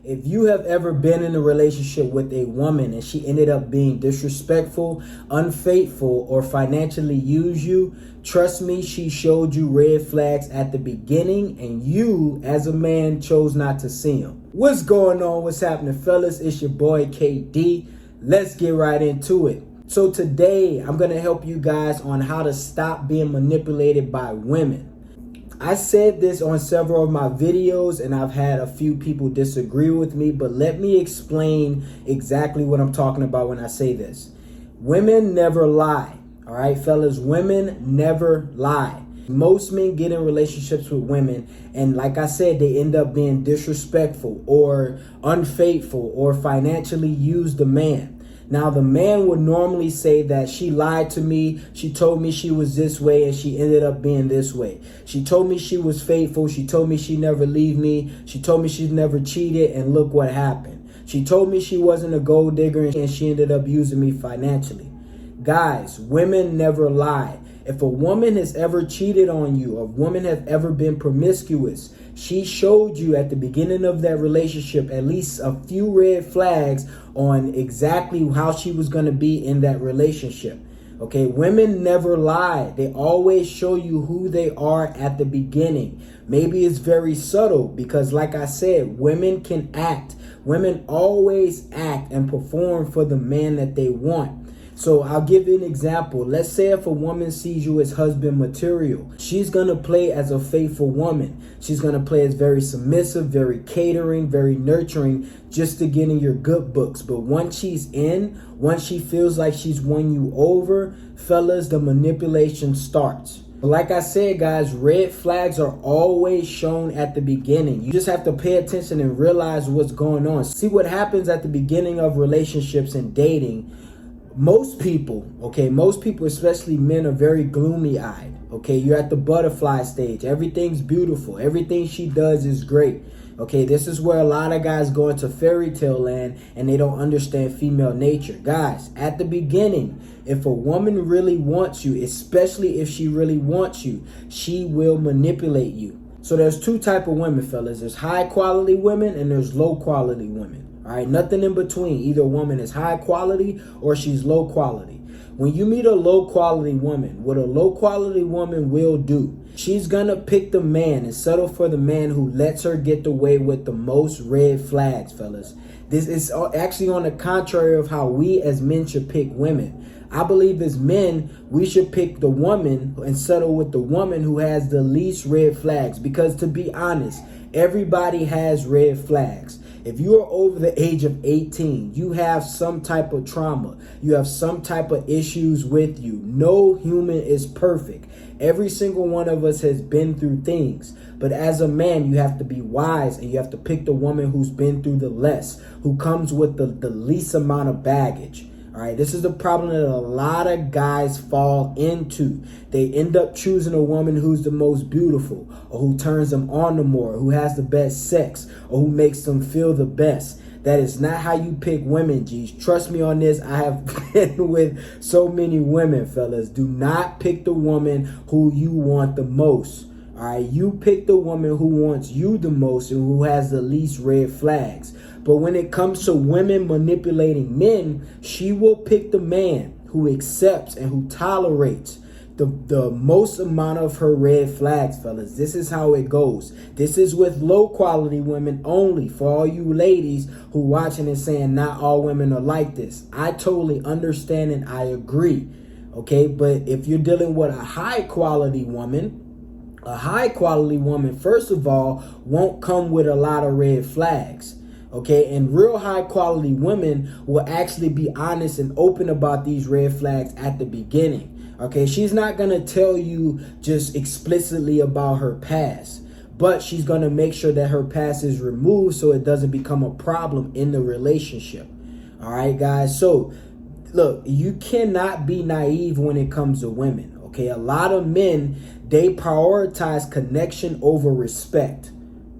If you have ever been in a relationship with a woman and she ended up being disrespectful, unfaithful, or financially used you, trust me, she showed you red flags at the beginning and you, as a man, chose not to see them. What's going on? What's happening, fellas? It's your boy KD. Let's get right into it. So today, I'm going to help you guys on how to stop being manipulated by women. I said this on several of my videos and I've had a few people disagree with me, but let me explain exactly what I'm talking about when I say this. Women never lie. All right, fellas, women never lie. Most men get in relationships with women and like I said, they end up being disrespectful or unfaithful or financially use the man. Now, the man would normally say that she lied to me. She told me she was this way and she ended up being this way. She told me she was faithful. She told me she'd never leave me. She told me she'd never cheated and look what happened. She told me she wasn't a gold digger and she ended up using me financially. Guys, women never lie. If a woman has ever cheated on you, or a woman has ever been promiscuous, she showed you at the beginning of that relationship at least a few red flags on exactly how she was going to be in that relationship. Okay, women never lie. They always show you who they are at the beginning. Maybe it's very subtle because like I said, women can act. Women always act and perform for the man that they want. So I'll give you an example. Let's say if a woman sees you as husband material, she's going to play as a faithful woman. She's going to play as very submissive, very catering, very nurturing, just to get in your good books. But once she's in, once she feels like she's won you over, fellas, the manipulation starts. But like I said, guys, red flags are always shown at the beginning. You just have to pay attention and realize what's going on. See what happens at the beginning of relationships and dating. Most people, especially men, are very gloomy-eyed. Okay, you're at the butterfly stage. Everything's beautiful. Everything she does is great. Okay, this is where a lot of guys go into fairy tale land and they don't understand female nature. Guys, at the beginning, if a woman really wants you, especially if she really wants you, she will manipulate you. So there's two types of women, fellas. There's high-quality women and there's low-quality women. All right, nothing in between. Either a woman is high quality or she's low quality. When you meet a low quality woman, what a low quality woman will do, she's going to pick the man and settle for the man who lets her get away with the most red flags, fellas. This is actually on the contrary of how we as men should pick women. I believe as men, we should pick the woman and settle with the woman who has the least red flags. Because to be honest, everybody has red flags. If you are over the age of 18, you have some type of trauma. You have some type of issues with you. No human is perfect. Every single one of us has been through things. But as a man, you have to be wise and you have to pick the woman who's been through the less, who comes with the least amount of baggage. All right, this is the problem that a lot of guys fall into. They end up choosing a woman who's the most beautiful, or who turns them on the more, who has the best sex, or who makes them feel the best. That is not how you pick women, G's. Trust me on this. I have been with so many women, fellas. Do not pick the woman who you want the most. All right, you pick the woman who wants you the most and who has the least red flags. But when it comes to women manipulating men, she will pick the man who accepts and who tolerates the most amount of her red flags, fellas. This is how it goes. This is with low quality women only. For all you ladies who watching and saying not all women are like this, I totally understand and I agree. Okay, but if you're dealing with a high quality woman, first of all, won't come with a lot of red flags. Okay, and real high quality women will actually be honest and open about these red flags at the beginning. Okay, she's not going to tell you just explicitly about her past, but she's going to make sure that her past is removed so it doesn't become a problem in the relationship. All right, guys. So look, you cannot be naive when it comes to women. Okay, a lot of men, they prioritize connection over respect.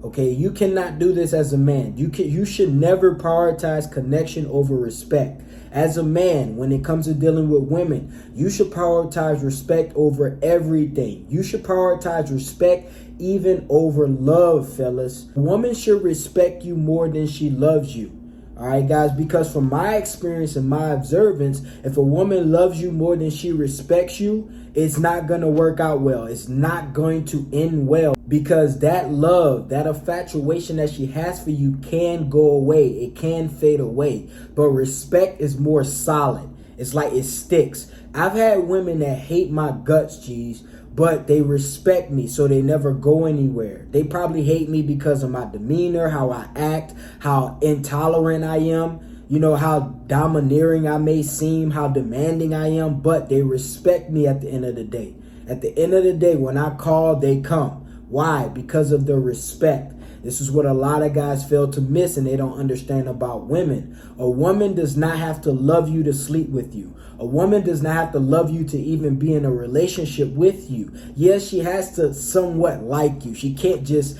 Okay, you cannot do this as a man. You should never prioritize connection over respect. As a man, when it comes to dealing with women, you should prioritize respect over everything. You should prioritize respect even over love, fellas. A woman should respect you more than she loves you. All right, guys, because from my experience and my observance, if a woman loves you more than she respects you, it's not going to work out well. It's not going to end well, because that love, that infatuation that she has for you can go away. It can fade away. But respect is more solid. It's like it sticks. I've had women that hate my guts, G's, but they respect me, so they never go anywhere. They probably hate me because of my demeanor, how I act, how intolerant I am, how domineering I may seem, how demanding I am, but they respect me at the end of the day. At the end of the day, when I call, they come. Why? Because of the respect. This is what a lot of guys fail to miss, and they don't understand about women. A woman does not have to love you to sleep with you. A woman does not have to love you to even be in a relationship with you. Yes, she has to somewhat like you. She can't just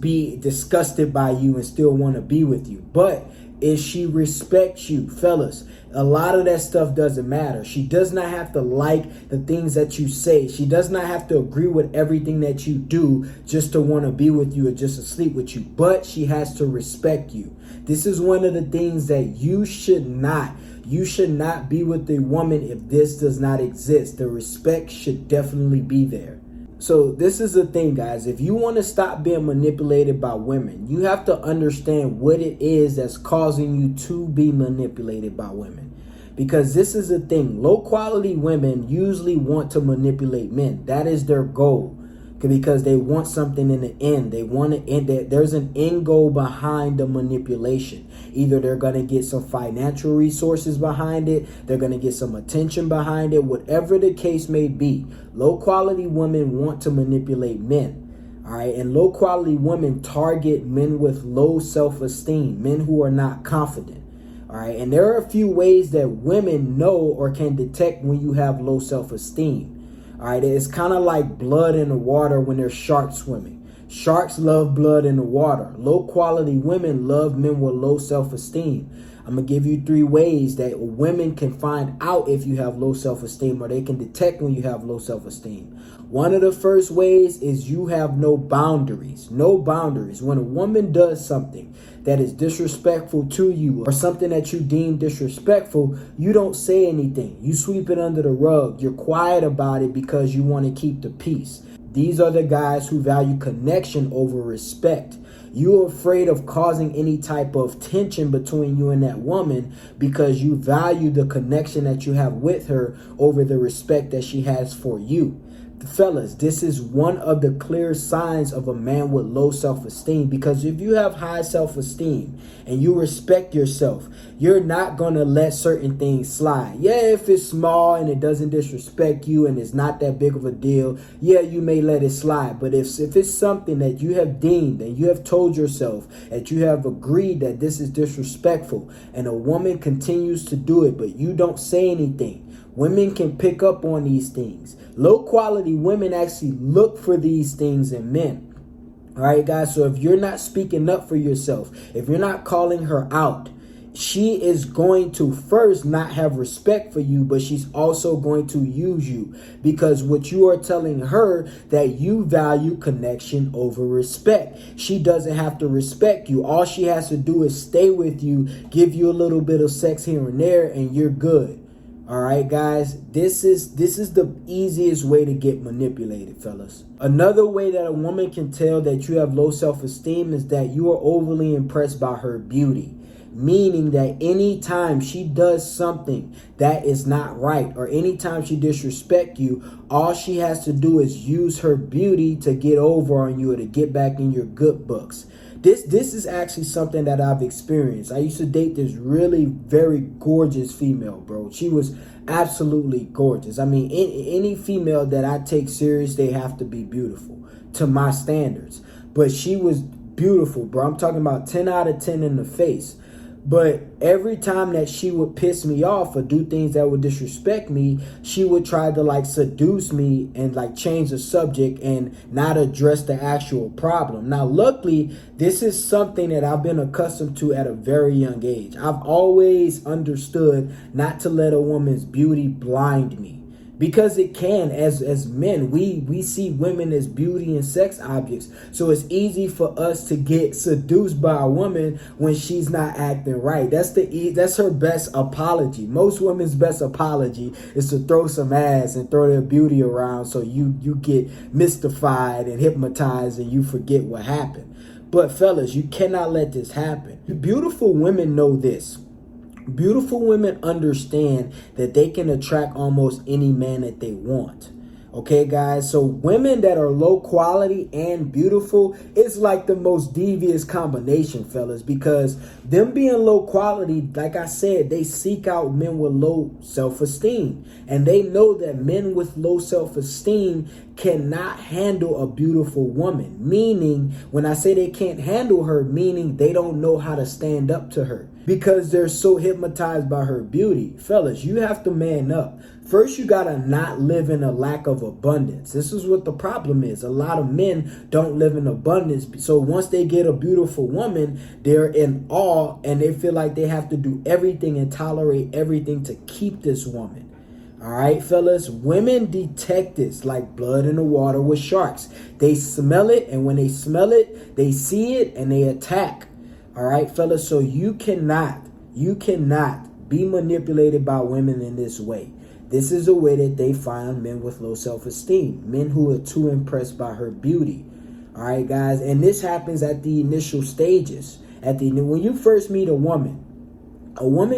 be disgusted by you and still want to be with you. But if she respects you, fellas, a lot of that stuff doesn't matter. She does not have to like the things that you say. She does not have to agree with everything that you do just to want to be with you or just to sleep with you. But she has to respect you. This is one of the things that you should not be with a woman if this does not exist. The respect should definitely be there. So this is the thing, guys. If you want to stop being manipulated by women, you have to understand what it is that's causing you to be manipulated by women. Because this is the thing. Low quality women usually want to manipulate men. That is their goal. Because they want something in the end. They want to end that. There's an end goal behind the manipulation. Either they're going to get some financial resources behind it. They're going to get some attention behind it. Whatever the case may be. Low quality women want to manipulate men. All right. And low quality women target men with low self-esteem. Men who are not confident. All right. And there are a few ways that women know or can detect when you have low self-esteem. All right, it's kind of like blood in the water when there's sharks swimming. Sharks love blood in the water. Low quality women love men with low self-esteem. I'm going to give you 3 ways that women can find out if you have low self-esteem, or they can detect when you have low self-esteem. One of the first ways is you have no boundaries. No boundaries. When a woman does something that is disrespectful to you, or something that you deem disrespectful, you don't say anything. You sweep it under the rug. You're quiet about it because you want to keep the peace. These are the guys who value connection over respect. You're afraid of causing any type of tension between you and that woman because you value the connection that you have with her over the respect that she has for you. Fellas, this is one of the clear signs of a man with low self-esteem, because if you have high self-esteem and you respect yourself, you're not going to let certain things slide. Yeah, if it's small and it doesn't disrespect you and it's not that big of a deal, yeah, you may let it slide. But if it's something that you have deemed and you have told yourself that you have agreed that this is disrespectful, and a woman continues to do it, but you don't say anything, women can pick up on these things. Low quality women actually look for these things in men. All right, guys. So if you're not speaking up for yourself, if you're not calling her out, she is going to first not have respect for you, but she's also going to use you, because what you are telling her that you value connection over respect. She doesn't have to respect you. All she has to do is stay with you, give you a little bit of sex here and there, and you're good. All right, guys, this is the easiest way to get manipulated, fellas. Another way that a woman can tell that you have low self-esteem is that you are overly impressed by her beauty. Meaning that anytime she does something that is not right, or anytime she disrespects you, all she has to do is use her beauty to get over on you or to get back in your good books. This is actually something that I've experienced. I used to date this really very gorgeous female, bro. She was absolutely gorgeous. I mean, any female that I take serious, they have to be beautiful to my standards. But she was beautiful, bro. I'm talking about 10 out of 10 in the face. But every time that she would piss me off or do things that would disrespect me, she would try to seduce me and change the subject and not address the actual problem. Now, luckily, this is something that I've been accustomed to at a very young age. I've always understood not to let a woman's beauty blind me. Because it can. As men, we see women as beauty and sex objects. So it's easy for us to get seduced by a woman when she's not acting right. That's her best apology. Most women's best apology is to throw some ass and throw their beauty around, so you get mystified and hypnotized and you forget what happened. But fellas, you cannot let this happen. Beautiful women know this. Beautiful women understand that they can attract almost any man that they want. Okay, guys? So women that are low quality and beautiful, it's like the most devious combination, fellas, because them being low quality, like I said, they seek out men with low self-esteem. And they know that men with low self-esteem cannot handle a beautiful woman. Meaning, when I say they can't handle her, meaning they don't know how to stand up to her because they're so hypnotized by her beauty. Fellas, you have to man up. First, you gotta not live in a lack of abundance. This is what the problem is. A lot of men don't live in abundance. So once they get a beautiful woman, they're in awe and they feel like they have to do everything and tolerate everything to keep this woman. All right, fellas, women detect this like blood in the water with sharks. They smell it, and when they smell it, they see it and they attack. All right, fellas, so you cannot be manipulated by women in this way. This is a way that they find men with low self-esteem, men who are too impressed by her beauty. All right, guys, and this happens at the initial stages. When you first meet a woman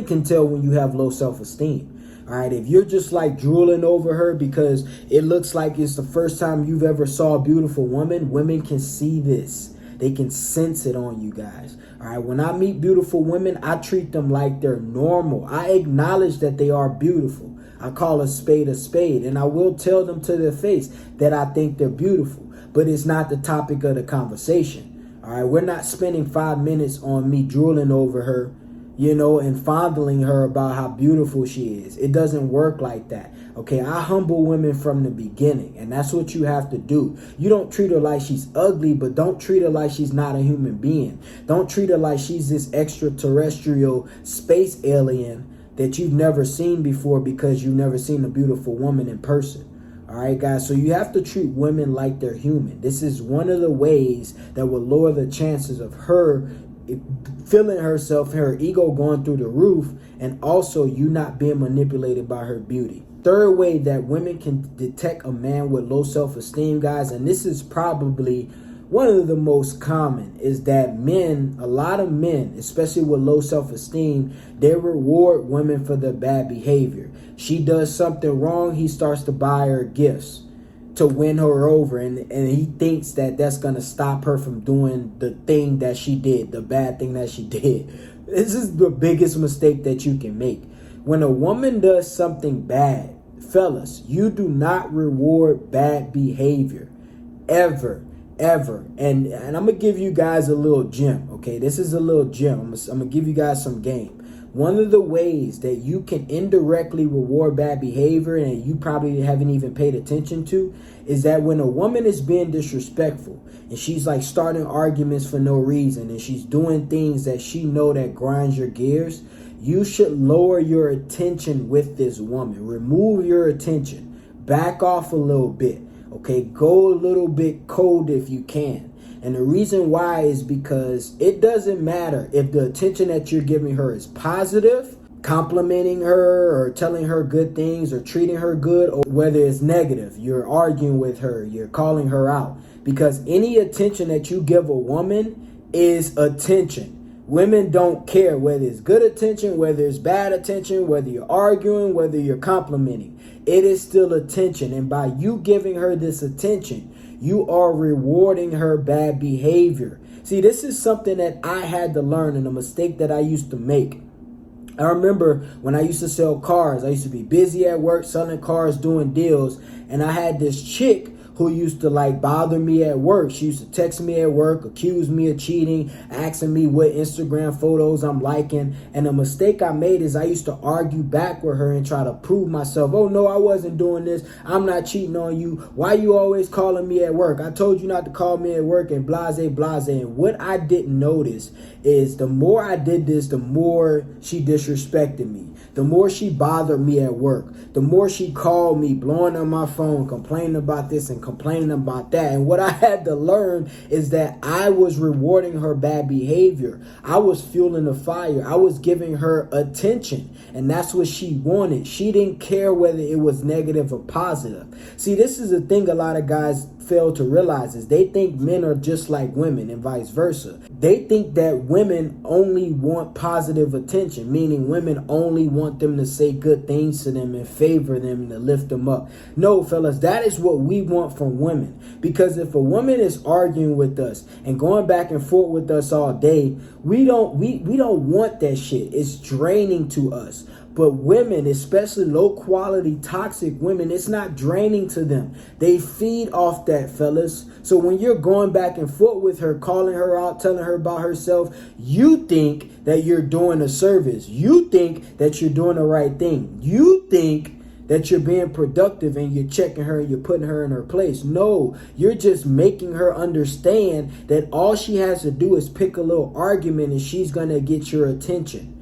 can tell when you have low self-esteem. All right, if you're just like drooling over her because it looks like it's the first time you've ever saw a beautiful woman, women can see this. They can sense it on you guys. All right, when I meet beautiful women, I treat them like they're normal. I acknowledge that they are beautiful. I call a spade, and I will tell them to their face that I think they're beautiful, but it's not the topic of the conversation. All right, we're not spending 5 minutes on me drooling over her, and fondling her about how beautiful she is. It doesn't work like that. Okay, I humble women from the beginning, and that's what you have to do. You don't treat her like she's ugly, but don't treat her like she's not a human being. Don't treat her like she's this extraterrestrial space alien that you've never seen before because you've never seen a beautiful woman in person. All right, guys, so you have to treat women like they're human. This is one of the ways that will lower the chances of her feeling herself, her ego going through the roof, and also you not being manipulated by her beauty. Third way that women can detect a man with low self-esteem, guys, and this is probably one of the most common, is that a lot of men, especially with low self-esteem, they reward women for their bad behavior. She does something wrong, he starts to buy her gifts to win her over, and he thinks that that's going to stop her from doing the thing that she did, the bad thing that she did. This is the biggest mistake that you can make. When a woman does something bad, fellas, you do not reward bad behavior ever. And I'm gonna give you guys a little gem. Okay, this is a little gem. I'm gonna give you guys some game. One of the ways that you can indirectly reward bad behavior, and you probably haven't even paid attention to, is that when a woman is being disrespectful and she's like starting arguments for no reason, and she's doing things that she know that grinds your gears, you should lower your attention with this woman. Remove your attention. Back off a little bit. Okay, go a little bit cold if you can. And the reason why is because it doesn't matter if the attention that you're giving her is positive, complimenting her or telling her good things or treating her good, or whether it's negative, you're arguing with her, you're calling her out. Because any attention that you give a woman is attention. Women don't care whether it's good attention, whether it's bad attention, whether you're arguing, whether you're complimenting. It is still attention. And by you giving her this attention, you are rewarding her bad behavior. See, this is something that I had to learn, and a mistake that I used to make. I remember when I used to sell cars, I used to be busy at work selling cars, doing deals, and I had this chick who used to like bother me at work. She used to text me at work, accuse me of cheating, asking me what Instagram photos I'm liking. And the mistake I made is I used to argue back with her and try to prove myself. Oh no, I wasn't doing this. I'm not cheating on you. Why you always calling me at work? I told you not to call me at work, and blase, blase. And what I didn't notice is the more I did this, the more she disrespected me. The more she bothered me at work, the more she called me, blowing on my phone, complaining about this and complaining about that. And what I had to learn is that I was rewarding her bad behavior. I was fueling the fire. I was giving her attention. And that's what she wanted. She didn't care whether it was negative or positive. See, this is the thing a lot of guys fail to realize is they think men are just like women and vice versa. They think that women only want positive attention, meaning women only want them to say good things to them and favor them and to lift them up. No, fellas, that is what we want from women. Because if a woman is arguing with us and going back and forth with us all day, we don't want that shit. It's draining to us. But women, especially low quality toxic women, it's not draining to them. They feed off that, fellas. So when you're going back and forth with her, calling her out, telling her about herself, you think that you're doing a service. You think that you're doing the right thing. You think that you're being productive and you're checking her and you're putting her in her place. No, you're just making her understand that all she has to do is pick a little argument and she's going to get your attention.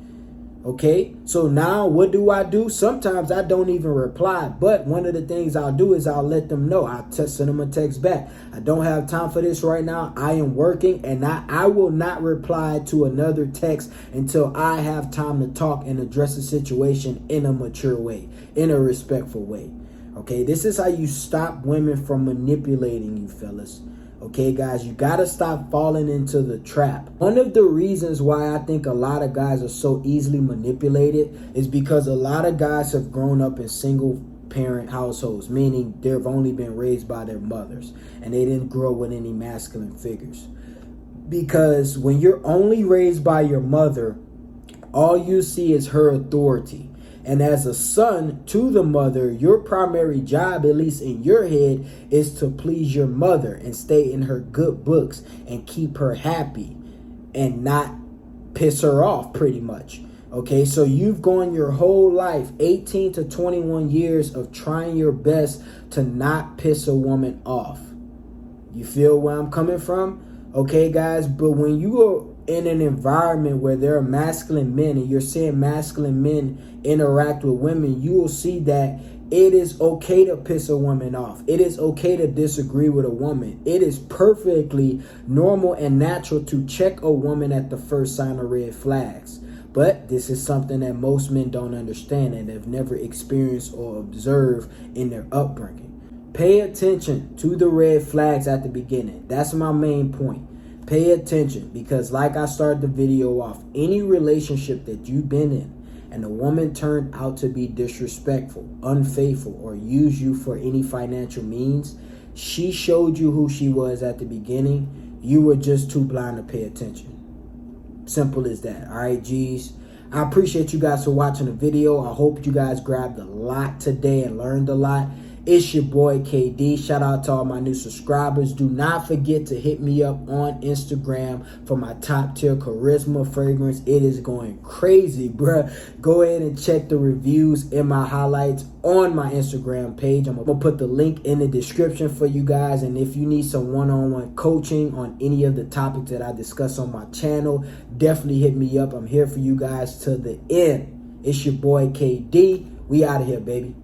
Okay, so now what do? Sometimes I don't even reply, but one of the things I'll do is I'll let them know. I'll send them a text back. I don't have time for this right now. I am working, and I will not reply to another text until I have time to talk and address the situation in a mature way, in a respectful way. Okay, this is how you stop women from manipulating you, fellas. Okay, guys, you got to stop falling into the trap. One of the reasons why I think a lot of guys are so easily manipulated is because a lot of guys have grown up in single parent households, meaning they've only been raised by their mothers and they didn't grow with any masculine figures. Because when you're only raised by your mother, all you see is her authority. And as a son to the mother, your primary job, at least in your head, is to please your mother and stay in her good books and keep her happy and not piss her off, pretty much. Okay, so you've gone your whole life, 18 to 21 years of trying your best to not piss a woman off. You feel where I'm coming from? Okay, guys, but when you are in an environment where there are masculine men and you're seeing masculine men interact with women, you will see that it is okay to piss a woman off. It is okay to disagree with a woman. It is perfectly normal and natural to check a woman at the first sign of red flags. But this is something that most men don't understand and have never experienced or observed in their upbringing. Pay attention to the red flags at the beginning. That's my main point. Pay attention, because like I started the video off, any relationship that you've been in and the woman turned out to be disrespectful, unfaithful, or use you for any financial means, she showed you who she was at the beginning. You were just too blind to pay attention. Simple as that. All right, G's. I appreciate you guys for watching the video. I hope you guys grabbed a lot today and learned a lot. It's your boy KD. Shout out to all my new subscribers. Do not forget to hit me up on Instagram for my top tier charisma fragrance. It is going crazy, bruh. Go ahead and check the reviews in my highlights on my Instagram page. I'm gonna put the link in the description for you guys. And if you need some one-on-one coaching on any of the topics that I discuss on my channel, definitely hit me up. I'm here for you guys to the end. It's your boy KD. We out of here, baby.